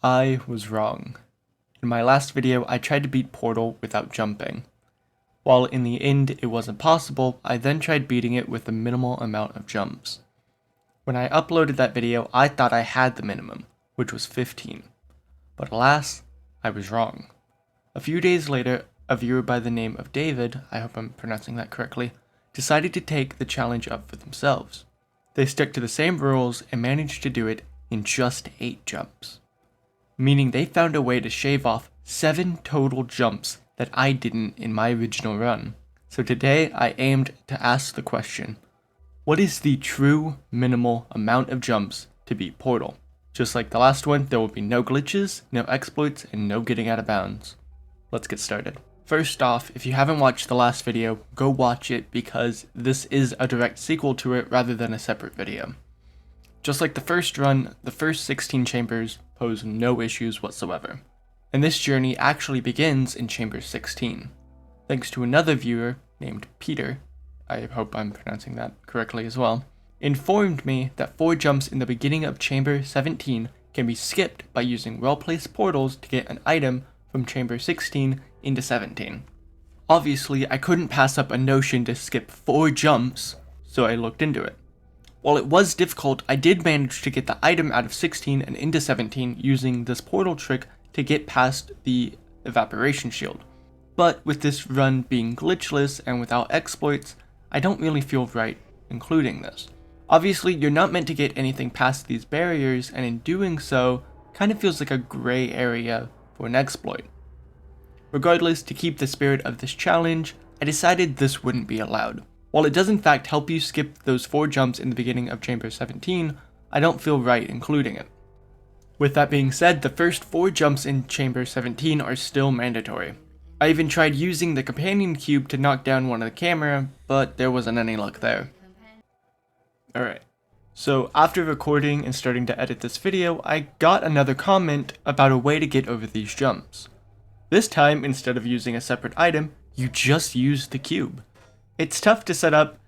I was wrong. In my last video, I tried to beat Portal without jumping. While in the end it wasn't possible, I then tried beating it with a minimal amount of jumps. When I uploaded that video, I thought I had the minimum, which was 15. But alas, I was wrong. A few days later, a viewer by the name of David, I hope I'm pronouncing that correctly, decided to take the challenge up for themselves. They stuck to the same rules and managed to do it in just 8 jumps. Meaning they found a way to shave off 7 total jumps that I didn't in my original run. So today I aimed to ask the question, what is the true minimal amount of jumps to beat Portal? Just like the last one, there will be no glitches, no exploits, and no getting out of bounds. Let's get started. First off, if you haven't watched the last video, go watch it because this is a direct sequel to it rather than a separate video. Just like the first run, the first 16 chambers pose no issues whatsoever. And this journey actually begins in chamber 16. Thanks to another viewer named Peter, I hope I'm pronouncing that correctly as well, informed me that 4 jumps in the beginning of chamber 17 can be skipped by using well-placed portals to get an item from chamber 16 into 17. Obviously, I couldn't pass up a notion to skip 4 jumps, so I looked into it. While it was difficult, I did manage to get the item out of 16 and into 17 using this portal trick to get past the evaporation shield. But with this run being glitchless and without exploits, I don't really feel right including this. Obviously, you're not meant to get anything past these barriers, and in doing so, kind of feels like a gray area for an exploit. Regardless, to keep the spirit of this challenge, I decided this wouldn't be allowed. While it does in fact help you skip those 4 jumps in the beginning of chamber 17, I don't feel right including it. With that being said, the first 4 jumps in chamber 17 are still mandatory. I even tried using the companion cube to knock down one of the camera, but there wasn't any luck there. Alright, so after recording and starting to edit this video, I got another comment about a way to get over these jumps. This time, instead of using a separate item, you just use the cube. It's tough to set up,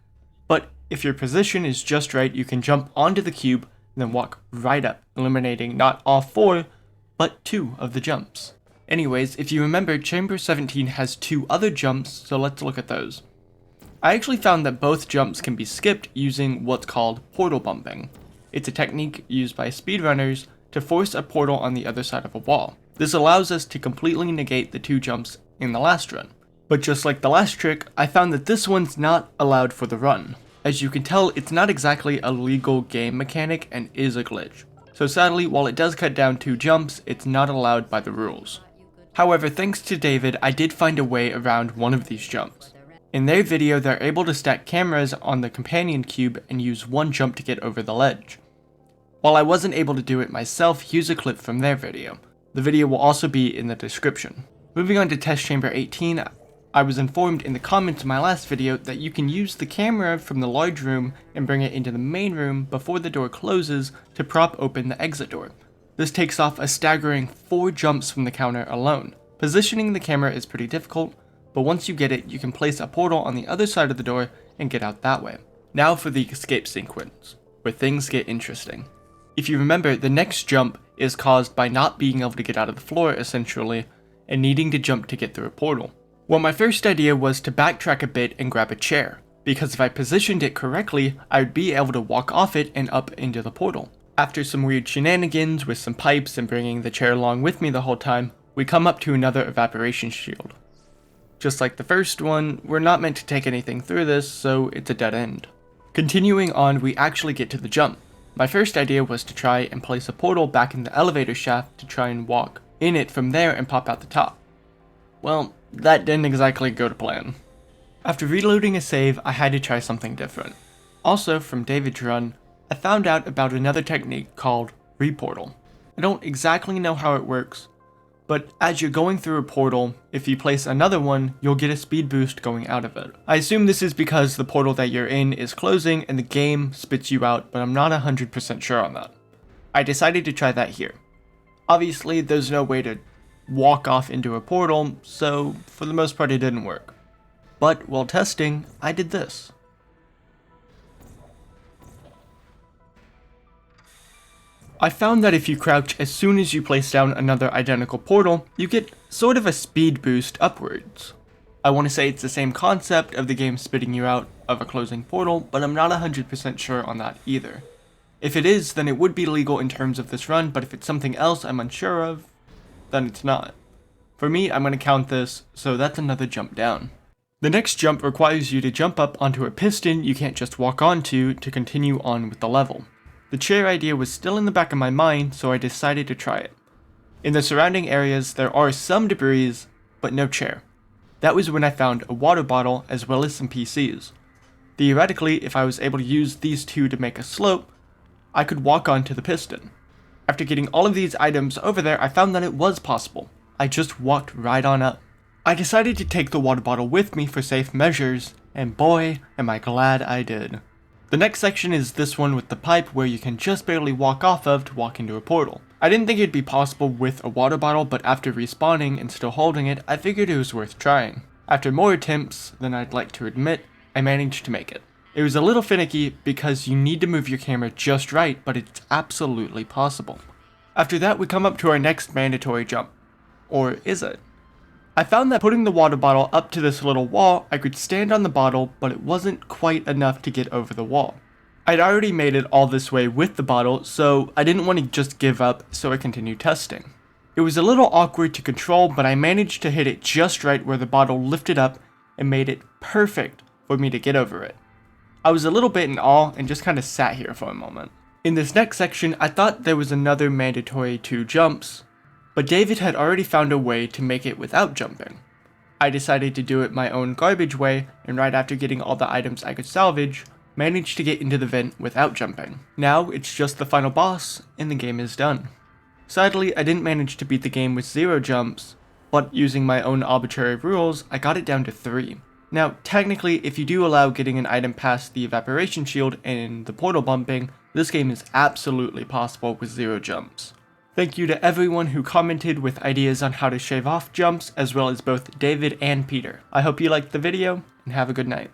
but if your position is just right, you can jump onto the cube and then walk right up, eliminating not all 4, but 2 of the jumps. Anyways, if you remember, chamber 17 has 2 other jumps, so let's look at those. I actually found that both jumps can be skipped using what's called portal bumping. It's a technique used by speedrunners to force a portal on the other side of a wall. This allows us to completely negate the 2 jumps in the last run. But just like the last trick, I found that this one's not allowed for the run. As you can tell, it's not exactly a legal game mechanic and is a glitch. So sadly, while it does cut down 2 jumps, it's not allowed by the rules. However, thanks to David, I did find a way around one of these jumps. In their video, they're able to stack cameras on the companion cube and use 1 jump to get over the ledge. While I wasn't able to do it myself, here's a clip from their video. The video will also be in the description. Moving on to test chamber 18, I was informed in the comments of my last video that you can use the camera from the large room and bring it into the main room before the door closes to prop open the exit door. This takes off a staggering 4 jumps from the counter alone. Positioning the camera is pretty difficult, but once you get it, you can place a portal on the other side of the door and get out that way. Now for the escape sequence, where things get interesting. If you remember, the next jump is caused by not being able to get out of the floor, essentially, and needing to jump to get through a portal. Well, my first idea was to backtrack a bit and grab a chair, because if I positioned it correctly, I would be able to walk off it and up into the portal. After some weird shenanigans with some pipes and bringing the chair along with me the whole time, we come up to another evaporation shield. Just like the first one, we're not meant to take anything through this, so it's a dead end. Continuing on, we actually get to the jump. My first idea was to try and place a portal back in the elevator shaft to try and walk in it from there and pop out the top. Well, that didn't exactly go to plan. After reloading a save, I had to try something different. Also, from David's run, I found out about another technique called reportal. I don't exactly know how it works, but as you're going through a portal, if you place another one, you'll get a speed boost going out of it. I assume this is because the portal that you're in is closing and the game spits you out, but I'm not 100% sure on that. I decided to try that here. Obviously, there's no way to walk off into a portal, so for the most part it didn't work. But while testing, I did this. I found that if you crouch as soon as you place down another identical portal, you get sort of a speed boost upwards. I want to say it's the same concept of the game spitting you out of a closing portal, but I'm not 100% sure on that either. If it is, then it would be legal in terms of this run, but if it's something else I'm unsure of, then it's not. For me, I'm going to count this, so that's another jump down. The next jump requires you to jump up onto a piston you can't just walk onto to continue on with the level. The chair idea was still in the back of my mind, so I decided to try it. In the surrounding areas, there are some debris, but no chair. That was when I found a water bottle as well as some PCs. Theoretically, if I was able to use these two to make a slope, I could walk onto the piston. After getting all of these items over there, I found that it was possible. I just walked right on up. I decided to take the water bottle with me for safe measures, and boy, am I glad I did. The next section is this one with the pipe where you can just barely walk off of to walk into a portal. I didn't think it'd be possible with a water bottle, but after respawning and still holding it, I figured it was worth trying. After more attempts than I'd like to admit, I managed to make it. It was a little finicky because you need to move your camera just right, but it's absolutely possible. After that, we come up to our next mandatory jump. Or is it? I found that putting the water bottle up to this little wall, I could stand on the bottle, but it wasn't quite enough to get over the wall. I'd already made it all this way with the bottle, so I didn't want to just give up, so I continued testing. It was a little awkward to control, but I managed to hit it just right where the bottle lifted up and made it perfect for me to get over it. I was a little bit in awe and just kind of sat here for a moment. In this next section, I thought there was another mandatory 2 jumps, but David had already found a way to make it without jumping. I decided to do it my own garbage way, and right after getting all the items I could salvage, managed to get into the vent without jumping. Now it's just the final boss, and the game is done. Sadly, I didn't manage to beat the game with 0 jumps, but using my own arbitrary rules, I got it down to 3. Now, technically, if you do allow getting an item past the evaporation shield and the portal bumping, this game is absolutely possible with 0 jumps. Thank you to everyone who commented with ideas on how to shave off jumps, as well as both David and Peter. I hope you liked the video, and have a good night.